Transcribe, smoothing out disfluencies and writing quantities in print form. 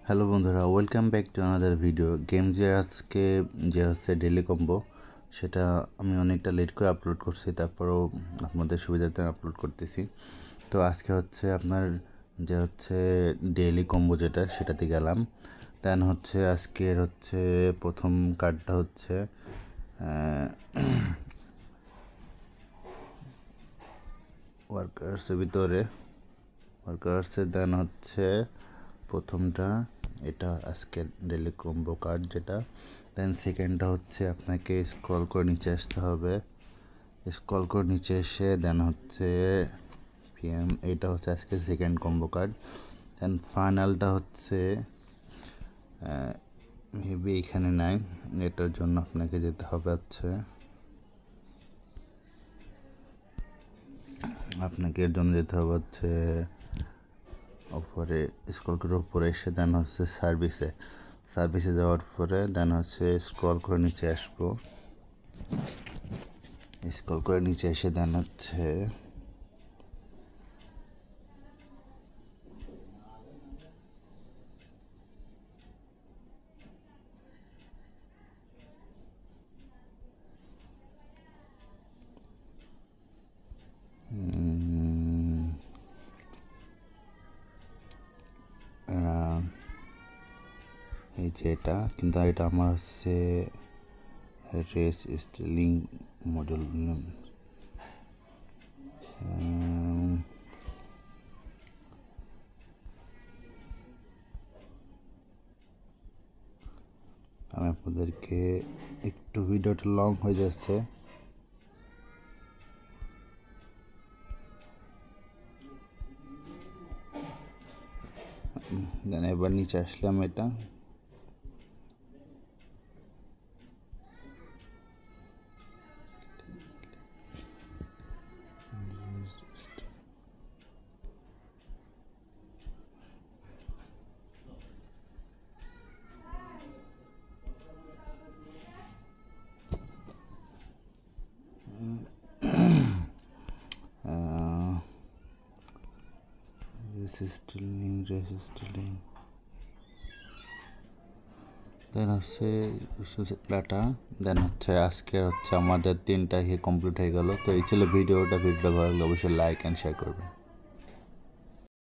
Hello বন্ধুরা, welcome back to another video. Game যে আজকে যে হচ্ছে ডেইলি কম্বো, সেটা আমি অনেকটা লেট করে আপলোড করছি, তারপরেও আপনাদের সুবিধার্থে আপলোড করতেছি। তো আজকে হচ্ছে আপনার যে হচ্ছে ডেইলি কম্বো যেটা, সেটাতে গেলাম। দেন হচ্ছে আজকের হচ্ছে প্রথম কার্ডটা হচ্ছে ওয়ার্কার্সের ভিতরে ওয়ার্কার্সের। দেন হচ্ছে প্রথমটা এটা আজকের ডেলি কম্বো কার্ড যেটা। দেন সেকেন্ডটা হচ্ছে আপনাকে স্ক্রল করে নিচে আসতে হবে, স্ক্রল করে নিচে এসে দেন হচ্ছে পিএম, এটা হচ্ছে আজকে সেকেন্ড কম্বো কার্ড। দেন ফাইনালটা হচ্ছে মেবি এখানে নাই, এটার জন্য আপনাকে যেতে হবে হচ্ছে এর জন্য যেতে হবে হচ্ছে উপরে, স্ক্রল করে উপরে এসে দেন হচ্ছে সার্ভিসে যাওয়ার পরে দেন হচ্ছে স্ক্রল করে নিচে আসবো, স্ক্রল করে নিচে এসে দেন হচ্ছে এই যে এটা, কিন্তু এটা আমার হচ্ছে রেস স্টিলিং মডেল। আমি আপনাদেরকে একটু, ভিডিওটা লং হয়ে যাচ্ছে, দেন এবার নিচে আসলাম। এটা রেসিস্টিলিং দেন হচ্ছে ডাটা। দেন হচ্ছে আজকে হচ্ছে আমাদের 3টা কমপ্লিট হয়ে গেল। তো এই ছিল ভিডিওটা ভালো লাগলে অবশ্যই লাইক অ্যান্ড শেয়ার করবেন।